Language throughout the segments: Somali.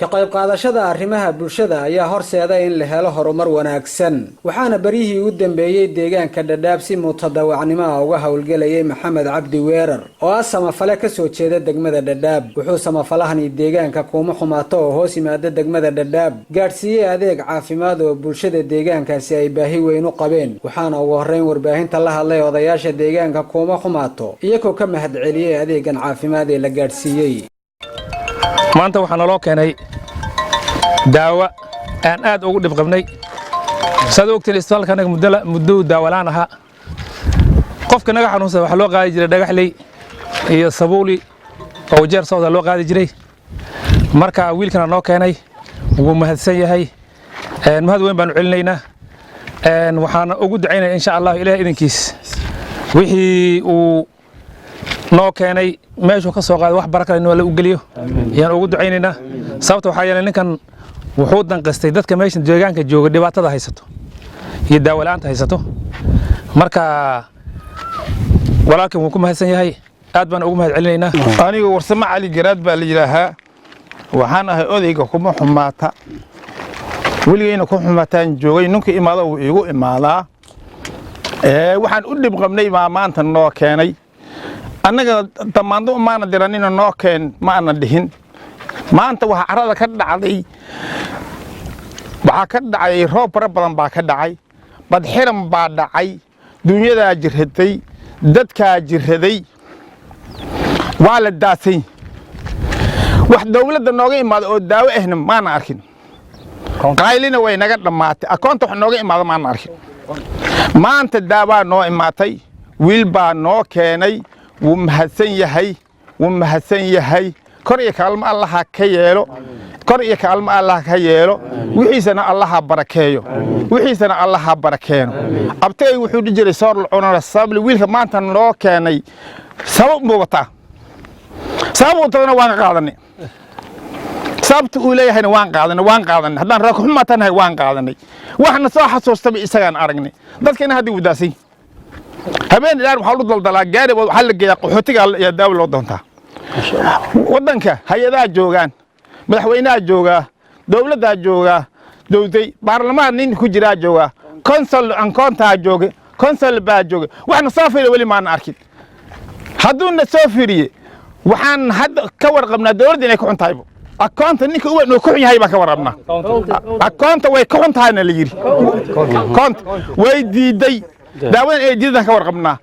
ka qayb qaadashada arrimaha bulshada ayaa horseeda in la helo horumar wanaagsan waxaana barihii u dambeeyay deegaanka Dhadhaab si mutadawacnimo uga hawlgelayay Maxamed Cabdi Weerar oo samafale ka soo jeeda degmada Dhadhaab wuxuu samafalahani deegaanka kuma xumaato oo hoos yimaada degmada Dhadhaab gaarsiiyay adeeg caafimaad oo bulshada deegaankaasi ay baahi weyn u qabeen waxaana ugu horeyn warbaahinta la hadlay odayaasha deegaanka kuma xumaato iyagoo ka mahadceliyay adeegan caafimaad ee la gaarsiiyay maanta waxaan loo keenay daawo aan aad ugu dhib qabnay sadogtii isbitaalka anaga muddo daawo laan aha qofka naga xanuunsan waxa loo qaadi jiray dhagaxley iyo sabuuli oo jeer soo loo qaadi jiray marka wiilkana noo keenay wuu mahadsan yahay mahad weyn baan u celinaynaa waxaan ugu duceynayaa insha Allah Ilaahay idinkiis wixii uu noo keenay meeshu ka soo qaaday wax baraka inuu la u galiyo yaan ugu duceynaynaa sababta waxa yeelay ninkan wuxuu danqastay dadka meesha deegaanka jooga dhibaatada haysato iyo daawo la'aanta haysato marka walaalkii wuu ku mahadsan yahay aad baan ugu mahad celinaynaa aniga warsamo cali garaad baa la yiraahaa waxaan ahay odayga kuma xumaata weligeena ku xumaataan joogay ninka imaado uu igu imaadaa waxaan u dhib qabnay maanta noo keenay annaga damaando maana diranina noo keen ma ana dhihin maanta waxa carada ka dhacday waxa ka dhacay roob badan baa ka dhacay bad xiran baa dhacay dunyada jirhaday dadka jirhaday waa la daasay wax dawladda nooga imaado oo daawo ahna maana arkin qaylina way naga dhamaatay akoonta wax nooga imaado maana arkin maanta daawa noo imaatay wiil baa noo keenay wuu mahadsan yahay kor iyo kaalmo Allah ka yeelo wixiisana Allah barakeeyo abtay wuxuu dhijiray soor cunana sabli wiilka maanta noo keenay sabab muuqata sababtuna waan qaadanay sababtu uu leeyahayna waan qaadanay haddaan raak xumaatanahay waan qaadanay waxna soo xasuustay isagaan aragnay dadkana hadii wadaasay habeen ilaar waxa uu daldalaa gaari waxa la geeyaa qaxootiga iyo daawo loo doontaa wadanka hay'adaha joogan madaxweynaha jooga dawladda jooga dawday baarlamaan nin ku jira jooga consul an konta jooga consul baa jooga waxna soo fiiriyo wali ma arkin hadduna soo fiiriye waxaan hadda ka warqabnaa dawladda inay ku xuntahay akoonta ninka uu ku xun yahay baa ka warqabnaa akoonta way ku xuntahayna la yiri akoonta way diiday daawadan ay diidan ka warqabnaa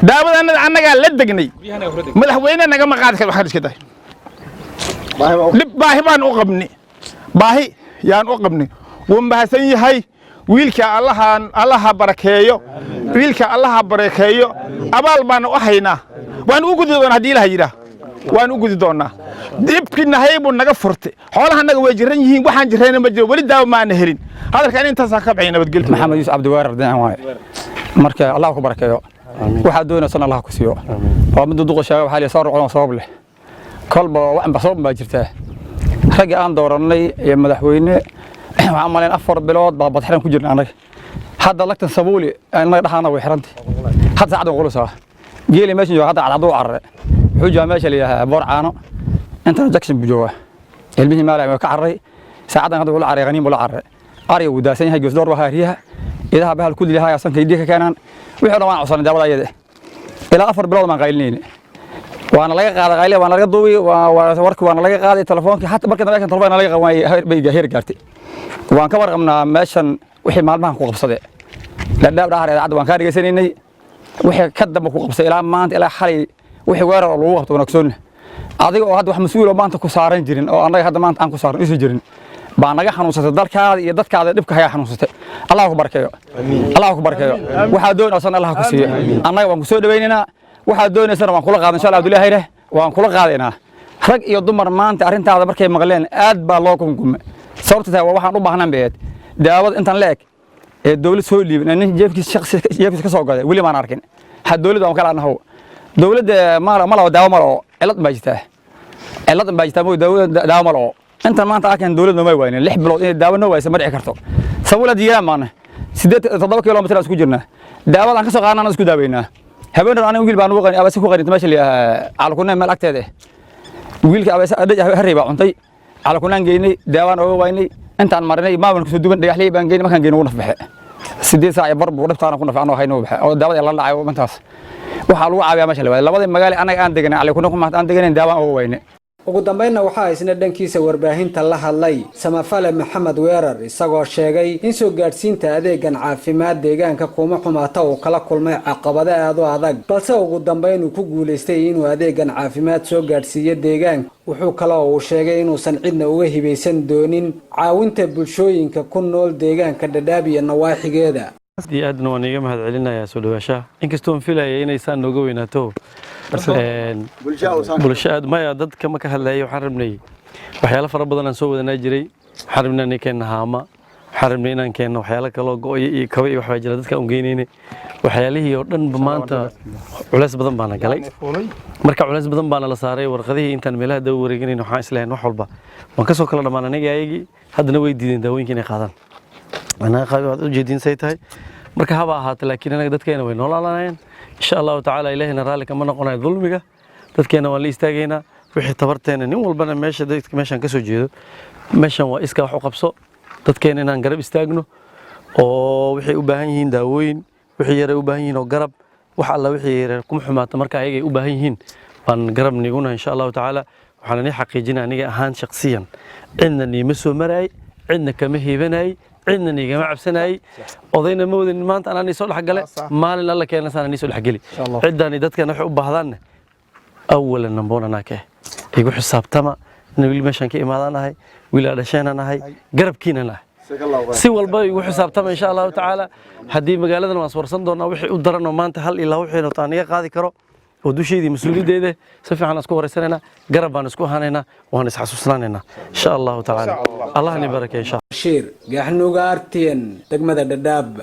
daawadan annaga la degnay madaxweynaha naga ma qaad ka wax iska day baahi baan u qabni baahi yaan u qabni wuu mahadsan yahay wiilka Allah barakeeyo abaal baan u haynaa waan u gudi doonaa hadii la yiraahdo waan u gudi doonaa dibkina haybu naga furtay xoolaha naga way jiran yihiin waxaan jirayna ma jiro wali daawo ma aan helin hadalkan intaas ka bixin nabadgelyo Maxamed Yuusuf Cabdi Weerar daan waay marka Allah ku barakeeyo waxa doonaysan Allah ku siiyo waa mid duqashay waxa la soo roqon sabab leh kolba wax basoob ma jirtaa rag aan dooranay ee madaxweyne waxaan maleen 4 bilood baa badxiran ku jirnaa anaga hadda lagtan sabuuli anaga dhaxana way xirantay hadda saacad qulusaa geeli meesha jooga hadda cadadu carre wuxuu meesha leeyahay boor caano inta jackson bujooga ilmihi maalay ka carray saacadan hadda wala carray qaniin wala carray ariga wadaasan yahay goosdoor waxa riyaha idaha bahal kulli lahaa san kaydii ka keenan wixii dhan waan cusaan daawada ayada ilaa 4 bilood ma qaylineen waana laga qaaday qayle waana laga duubay warkii waana laga qaaday telefoonki hatta markii meeshan telefoon laga qawaay heer gaartay waan ka warqabnaa meeshan wixii maalmahan ku qabsaday Dhadhaab dhahareed cad waan ka dhigaysanay wixii ka damba ku qabsay ilaa maanta ilaa xalay wixii weerar lagu qabto wanaagsan adiga oo hadda wax mas'uul oo maanta ku saaran jirin oo anaga hadda maanta aan ku saaran isu jirin baa naga xanuunsatay dalkaada iyo dadkaada dhibka haya xanuunsatay Allah ku barakeeyo waxa doonaysan Allah ku siiyo anaga waan ku soo dhaweynaa waxa doonaysan waan kula qaadan insha Allah Abdullaahi Hayre waan kula qaadaynaa rag iyo dumar maanta arintaada markay maqleen aad baa loo gumgumay sababta waxaan u baahnaan beed daawada intan leeg ee dawlad soo liibin nin jeefkiisa ka soo gaday wali ma arkin had dawladda aan kala anahay dawladda ma la daawo ma loo cilad ma jirtaa mooy daawo ma loo inta maanta akan dawladda ma waynin 6 bilood in daawo noo waysa ma dhici karto sabuula diiran maana 7 kilomitir isku jirnaa daawada aan ka soo qaadnaa isku daaweynaa habeen aan wiil baan ugu qani abasi ku qarinta meesha li alkunay meel agteeda wiilka abasi harriba cuntay على كنا جيني داوان أو ويني أنت عن مرني ما بنكسر دوبن ديحلي بنجيني ما كان جيني ونفبح سدي ساعة برب وربطنا كنا في عنو هينو بح أو داوود يلا عيو منتاس وحلو عبيا ماشي لبعض لبعض المجال أنا عندي جنا على كنا كم عندي جنا داوان أو ويني ugu dambeynna waxaa isna dhankiisa warbaahinta la hadlay samafale Maxamed Weerar isagoo sheegay in soo gaarsiinta adeegan caafimaad deegaanka kuma xumaata oo kala kulmay caqabado aad u adag balse ugu dambeyn uu ku guuleystay inuu adeegan caafimaad soo gaarsiiyo deegaanka wuxuu kale oo uu sheegay inuusan cidna uga hibaysan doonin caawinta bulshooyinka ku nool deegaanka Dadaab iyo nawaaxigeeda aadna waan iga mahad celinayaa soo dhawaashaha inkastoo filayay inay saan nooga weynaato bulshada maya dadka ma ka hadlayay waxaan rabnay waxyaalo fara badan aan soo wadanaa jiray waxaan rabnay inaan keenno haama waxaan rabnay inaan keenno waxyaalo kaloo go'yo iyo kaba iyo waxbaa jira dadka aan geynaynay waxyaalihii oo dhanba maanta culays badan baana galay marka culays badan baana la saaray warqadihii intaan meelaha dawa wareeganayn waxaan islahayn wax walba waan ka soo kala dhammaan aniga ayagii haddana way diideen daawooyinka inay qaadaan أنا قاعد أجدين سيتهاي مركب هوا هات لكن أنا قد كنا وين والله أنا إن شاء الله تعالى إلهنا رالك كمان نقول ظلمك قد كنا واللي استاجينا وحي تبرتنا نيم والبنا ماشى ده ماشى كسر جيد ماشى وإسكا وحقبصة قد كنا نقرب استاجنه وحي أباهين داوين وحي يرى أباهين وقرب وحلا وحي يرى كم حمات مركب هيجي أباهين بنقرب نيجونا إن شاء الله تعالى وحنا نحقق جنا نيجي أهان شخصيا إنني مسو مرأي عندنا كمهي بناي عندنا جماعة بسناي وضينا مودن ما أنت أنا نسول حق له مال الله كان إنسان نسول حق لي عندنا دتك نحب بهذانا أولا نبونا ناكه يقول حساب تما نقول مشان كي ما أنا هاي ولا علشان أنا هاي قرب كينا له سوى الباي يقول حساب تما إن شاء الله تعالى هدي مقالنا مصور صندوقنا وحي ودرنا ما أنت هل إلا وحي نطانية قاضي كرو ودوشي دي مسؤولية ده سفي عن أسكو رسالنا قرب عن أسكو هنا وهنس حسوسنا إن شاء الله تعالى الله نبارك إن شاء الله شير جحنو قارتين تجمد الداب